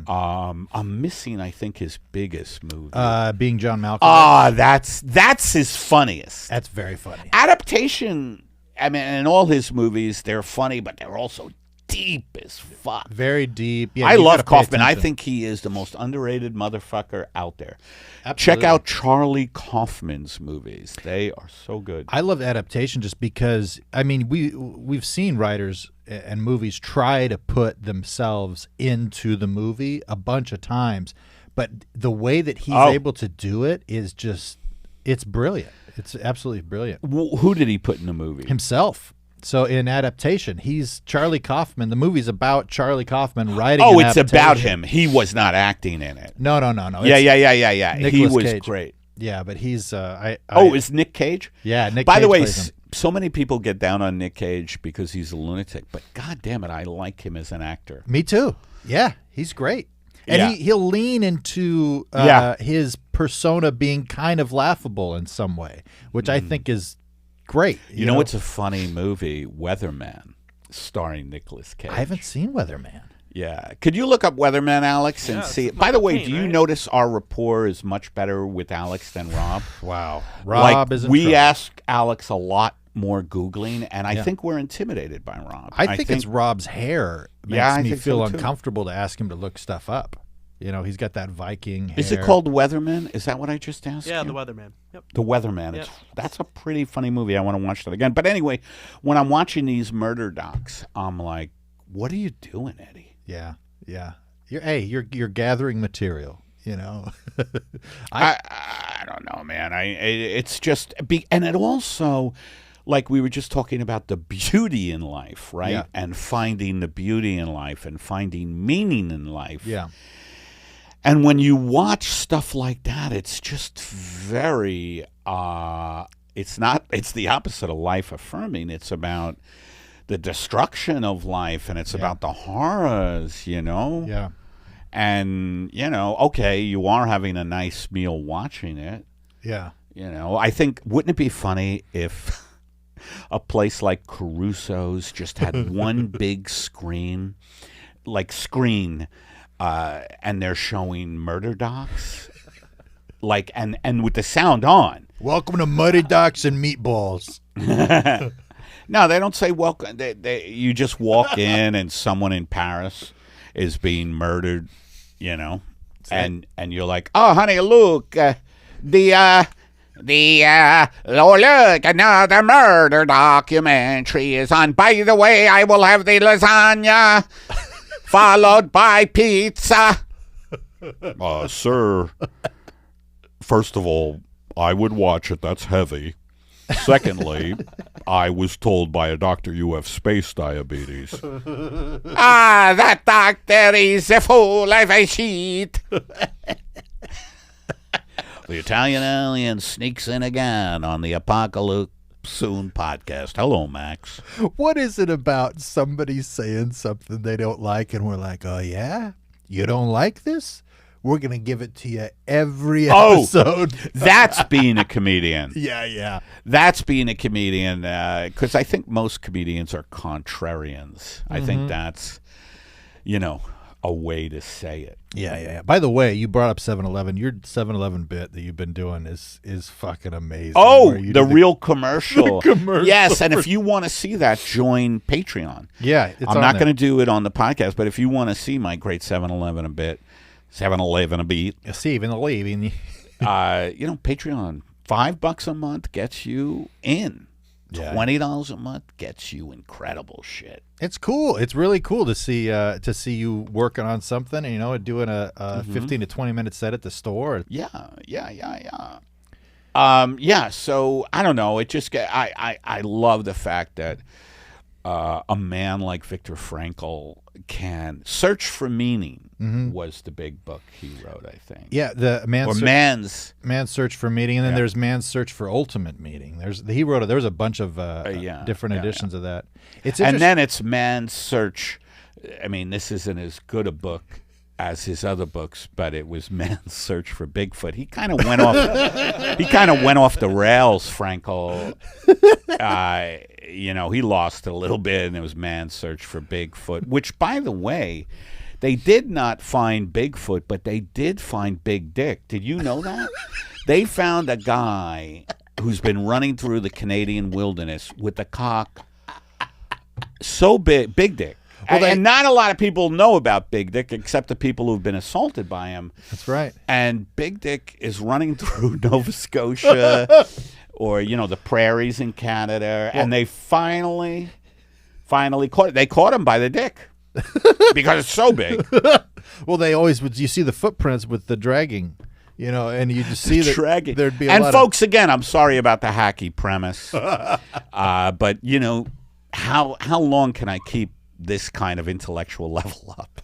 Speaker 2: I'm missing, I think, his biggest movie.
Speaker 1: Being John Malkovich.
Speaker 2: That's his funniest.
Speaker 1: That's very funny.
Speaker 2: Adaptation, I mean, in all his movies, they're funny, but they're also deep as fuck.
Speaker 1: Very deep. Yeah,
Speaker 2: I love Kaufman. I think he is the most underrated motherfucker out there.
Speaker 1: Absolutely.
Speaker 2: Check out Charlie Kaufman's movies. They are so good.
Speaker 1: I love Adaptation just because, I mean, we've seen writers and movies try to put themselves into the movie a bunch of times, but the way that he's able to do it is just, it's brilliant. It's absolutely brilliant.
Speaker 2: Who did he put in the movie?
Speaker 1: Himself. So in Adaptation, he's Charlie Kaufman. The movie's about Charlie Kaufman writing.
Speaker 2: Oh, it's about him. He was not acting in it.
Speaker 1: No.
Speaker 2: Yeah.
Speaker 1: Nicolas
Speaker 2: He was
Speaker 1: Cage.
Speaker 2: great.
Speaker 1: Yeah, but he's.
Speaker 2: Is Nick Cage?
Speaker 1: Yeah, Nick.
Speaker 2: By
Speaker 1: Cage
Speaker 2: the way,
Speaker 1: plays him.
Speaker 2: so many people get down on Nick Cage because he's a lunatic, but God damn it, I like him as an actor.
Speaker 1: Me too. Yeah, he's great, and he'll lean into his persona being kind of laughable in some way, which I think is great.
Speaker 2: You know what's a funny movie? Weatherman, starring Nicolas Cage.
Speaker 1: I haven't seen Weatherman.
Speaker 2: Yeah. Could you look up Weatherman, Alex, and see it? By the way, do you notice our rapport is much better with Alex than Rob?
Speaker 1: Wow. Rob is in
Speaker 2: we
Speaker 1: trouble.
Speaker 2: ask Alex a lot more Googling, and I think we're intimidated by Rob.
Speaker 1: I think it's Rob's hair makes me feel
Speaker 2: so,
Speaker 1: uncomfortable to ask him to look stuff up. He's got that Viking hair.
Speaker 2: Is it called Weatherman? Is that what I just asked you?
Speaker 3: Yeah, The Weatherman. Yep.
Speaker 2: The Weatherman.
Speaker 3: Yep.
Speaker 2: That's a pretty funny movie. I want to watch that again. But anyway, when I'm watching these murder docs, I'm like, what are you doing, Eddie?
Speaker 1: Yeah. You're gathering material,
Speaker 2: I don't know, man. It's just and it also, like we were just talking about the beauty in life, right?
Speaker 1: Yeah.
Speaker 2: And finding the beauty in life and finding meaning in life.
Speaker 1: Yeah.
Speaker 2: And when you watch stuff like that, it's just very it's the opposite of life affirming. It's about the destruction of life, and it's about the horrors,
Speaker 1: Yeah.
Speaker 2: And, okay, you are having a nice meal watching it.
Speaker 1: Yeah.
Speaker 2: I think, wouldn't it be funny if a place like Caruso's just had one big screen, and they're showing murder docs, and with the sound on.
Speaker 1: Welcome to Muddy Docs and Meatballs.
Speaker 2: No, they don't say welcome. You just walk in and someone in Paris is being murdered, and you're like, oh, honey, look, oh, look, another murder documentary is on. By the way, I will have the lasagna followed by pizza. Sir, first of all, I would watch it. That's heavy. Secondly, I was told by a doctor you have space diabetes. That doctor is a fool of a sheet. The Italian alien sneaks in again on the Apocalypse Soon podcast. Hello, Max.
Speaker 1: What is it about somebody saying something they don't like and we're like, oh, yeah? You don't like this? We're going to give it to you every episode.
Speaker 2: That's being a comedian.
Speaker 1: Yeah.
Speaker 2: That's being a comedian, because I think most comedians are contrarians. I think that's, a way to say it.
Speaker 1: Yeah. By the way, you brought up 7-Eleven. Your 7-Eleven bit that you've been doing is fucking amazing.
Speaker 2: Oh, the real commercial.
Speaker 1: The commercial.
Speaker 2: Yes, and if you want to see that, join Patreon.
Speaker 1: Yeah,
Speaker 2: I'm not going to do it on the podcast, but if you want to see my great 7-Eleven bit, 7-Eleven a beat.
Speaker 1: Patreon,
Speaker 2: Patreon, $5 a month gets you in.
Speaker 1: Yeah.
Speaker 2: $20 a month gets you incredible shit.
Speaker 1: It's cool. It's really cool to see you working on something, and, doing a 15 to 20 minute set at the store.
Speaker 2: Yeah. So I don't know. It just I love the fact that a man like Viktor Frankl can search for meaning. Was the big book he wrote, I think.
Speaker 1: Yeah, the Man's Search for Meaning, and then there's Man's Search for Ultimate Meaning. There's a bunch of different editions of that.
Speaker 2: And then it's Man's Search. I mean, this isn't as good a book as his other books, but it was Man's Search for Bigfoot. He kind of went off. He kind of went off the rails, Frankl. He lost a little bit, and it was Man's Search for Bigfoot. Which, by the way, they did not find Bigfoot, but they did find Big Dick. Did you know that? They found a guy who's been running through the Canadian wilderness with a cock so big, Big Dick. Well, and not a lot of people know about Big Dick except the people who've been assaulted by him.
Speaker 1: That's right.
Speaker 2: And Big Dick is running through Nova Scotia or, the prairies in Canada. And they finally caught it. They caught him by the dick because it's so big.
Speaker 1: Well, they always would. You see the footprints with the dragging. And you just see that
Speaker 2: dragging.
Speaker 1: There'd be a
Speaker 2: and
Speaker 1: lot
Speaker 2: folks, again, I'm sorry about the hacky premise. But, how long can I keep this kind of intellectual level up?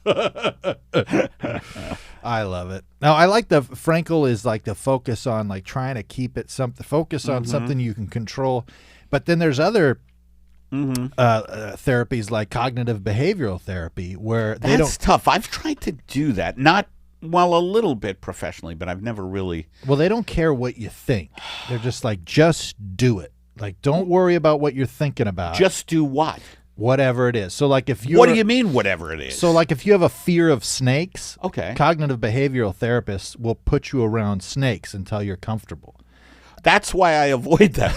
Speaker 1: I love it. Now, I like the Frankl is like the focus on like trying to keep it focus on something you can control. But then there's other therapies like cognitive behavioral therapy where they
Speaker 2: That's tough. I've tried to do that. Not, a little bit professionally, but I've never really.
Speaker 1: Well, they don't care what you think. They're just like, just do it. Like, don't worry about what you're thinking about.
Speaker 2: Just do what?
Speaker 1: Whatever it is. So, like, if you
Speaker 2: What do you mean, whatever it is?
Speaker 1: So, like, if you have a fear of snakes,
Speaker 2: okay,
Speaker 1: cognitive behavioral therapists will put you around snakes until you're comfortable.
Speaker 2: That's why I avoid them.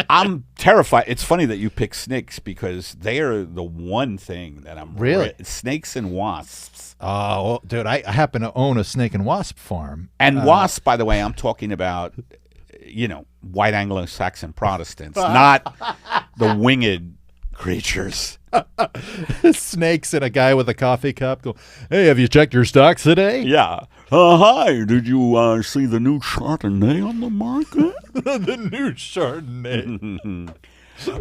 Speaker 2: I'm terrified. It's funny that you pick snakes because they are the one thing that I'm
Speaker 1: really
Speaker 2: snakes and wasps.
Speaker 1: Oh, well, dude, I happen to own a snake and wasp farm.
Speaker 2: And wasps, by the way, I'm talking about, white Anglo-Saxon Protestants, not the winged creatures.
Speaker 1: Snakes and a guy with a coffee cup go, hey, have you checked your stocks today?
Speaker 2: Yeah. Hi, did you see the new Chardonnay on the market?
Speaker 1: The new Chardonnay.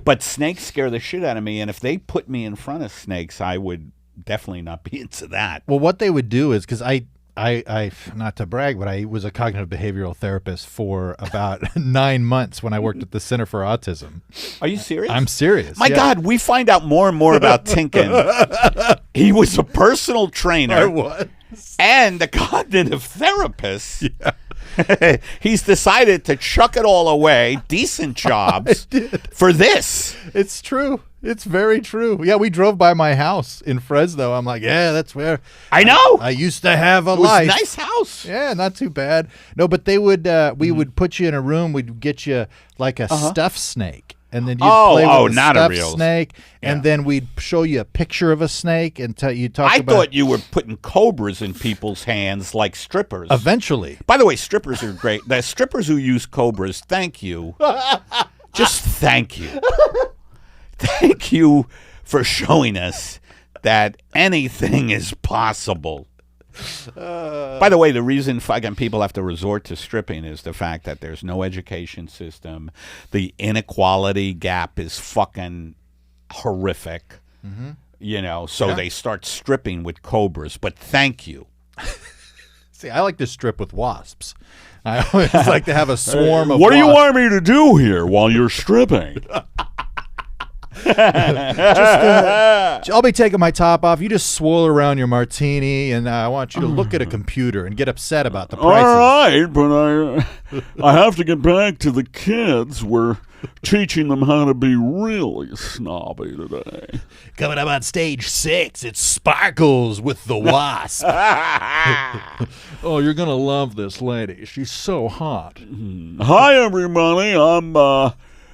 Speaker 2: But snakes scare the shit out of me, and if they put me in front of snakes, I would definitely not be into that.
Speaker 1: Well, what they would do is, because I not to brag, but I was a cognitive behavioral therapist for about 9 months when I worked at the Center for Autism.
Speaker 2: Are you serious?
Speaker 1: I'm serious.
Speaker 2: My God, we find out more and more about Tinkin. He was a personal trainer.
Speaker 1: I was.
Speaker 2: And a cognitive therapist.
Speaker 1: Yeah.
Speaker 2: He's decided to chuck it all away, decent jobs, for this.
Speaker 1: It's true. It's very true. Yeah, we drove by my house in Fresno. I'm like, yeah, that's where
Speaker 2: I know.
Speaker 1: I used to have a
Speaker 2: It was
Speaker 1: life.
Speaker 2: a nice house.
Speaker 1: Yeah, not too bad. No, but they would we would put you in a room. We'd get you like a stuffed snake. And then you'd play with the
Speaker 2: not a
Speaker 1: stuffed
Speaker 2: real
Speaker 1: snake, and then we'd show you a picture of a snake and you talk about.
Speaker 2: I thought you were putting cobras in people's hands like strippers.
Speaker 1: Eventually.
Speaker 2: By the way, strippers are great. The strippers who use cobras, thank you. Just thank you. Thank you for showing us that anything is possible. By the way, the reason fucking people have to resort to stripping is the fact that there's no education system. The inequality gap is fucking horrific. So they start stripping with cobras. But thank you.
Speaker 1: See, I like to strip with wasps. I always like to have a swarm of
Speaker 2: What do you
Speaker 1: wasps.
Speaker 2: want me to do here while you're stripping?
Speaker 1: I'll be taking my top off. You just swirl around your martini, and I want you to look at a computer and get upset about the prices.
Speaker 4: All right, but I have to get back to the kids. We're teaching them how to be really snobby today.
Speaker 1: Coming up on stage 6, it's Sparkles with the Wasp.
Speaker 4: Oh, you're going to love this lady. She's so hot. Hi, everybody. I'm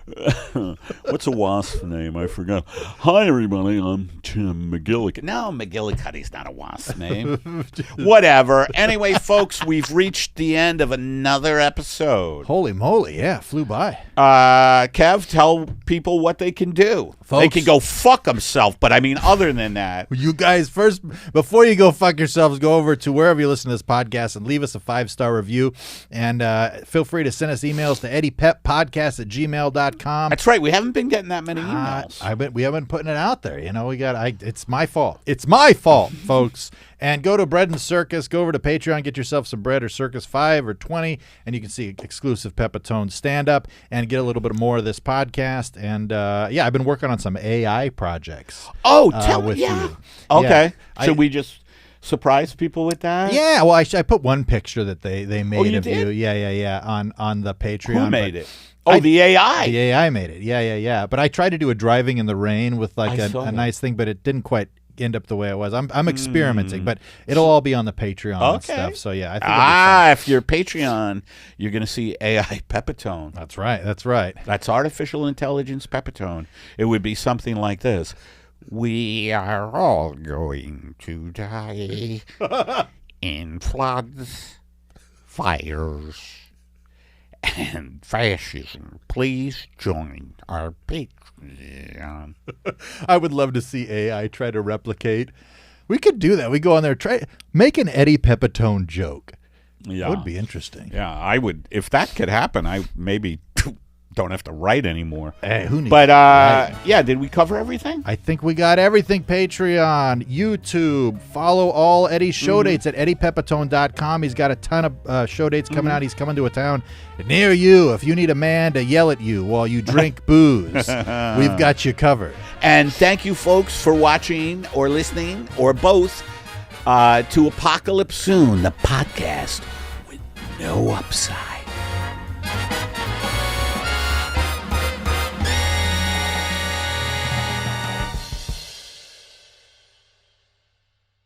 Speaker 4: What's a wasp name? I forgot. Hi, everybody. I'm Tim McGillicuddy.
Speaker 2: No, McGillicuddy's not a wasp name. Whatever. Anyway, folks, we've reached the end of another episode.
Speaker 1: Holy moly, yeah, flew by.
Speaker 2: Kev, tell people what they can do.
Speaker 1: Folks.
Speaker 2: They can go fuck themselves, but I mean, other than that.
Speaker 1: You guys, first, before you go fuck yourselves, go over to wherever you listen to this podcast and leave us a 5-star review. And feel free to send us emails to eddiepeppodcast@gmail.com.
Speaker 2: That's right. We haven't been getting that many emails.
Speaker 1: We haven't been putting it out there. You know, it's my fault. It's my fault, folks. And go to Bread and Circus. Go over to Patreon. Get yourself some bread or Circus 5 or 20. And you can see exclusive Pepitone stand-up and get a little bit more of this podcast. And, I've been working on some AI projects.
Speaker 2: Oh, tell me.
Speaker 1: with
Speaker 2: Yeah.
Speaker 1: you.
Speaker 2: Okay.
Speaker 1: Yeah,
Speaker 2: Should we just surprise people with that?
Speaker 1: Yeah, well, I put one picture that they made
Speaker 2: you
Speaker 1: of
Speaker 2: did?
Speaker 1: you. Yeah, on the Patreon.
Speaker 2: Who made it? Oh, the AI.
Speaker 1: The AI made it. Yeah. But I tried to do a driving in the rain with like a nice thing, but it didn't quite end up the way it was. I'm experimenting, but it'll all be on the Patreon and stuff. So yeah, I think
Speaker 2: if you're Patreon, you're going to see AI Pepitone.
Speaker 1: That's right.
Speaker 2: That's artificial intelligence Pepitone. It would be something like this. We are all going to die in floods, fires, and fascism. Please join our Patreon.
Speaker 1: I would love to see AI try to replicate. We could do that. We go on there, make an Eddie Pepitone joke.
Speaker 2: Yeah.
Speaker 1: That would be interesting.
Speaker 2: Yeah, I would. If that could happen, I maybe don't have to write anymore.
Speaker 1: Hey, who needs?
Speaker 2: But did we cover everything?
Speaker 1: I think we got everything. Patreon, YouTube. Follow all Eddie's show dates at eddiepepitone.com. He's got a ton of show dates coming out. He's coming to a town near you. If you need a man to yell at you while you drink booze, we've got you covered.
Speaker 2: And thank you, folks, for watching or listening or both to Apocalypse Soon, the podcast with no upside.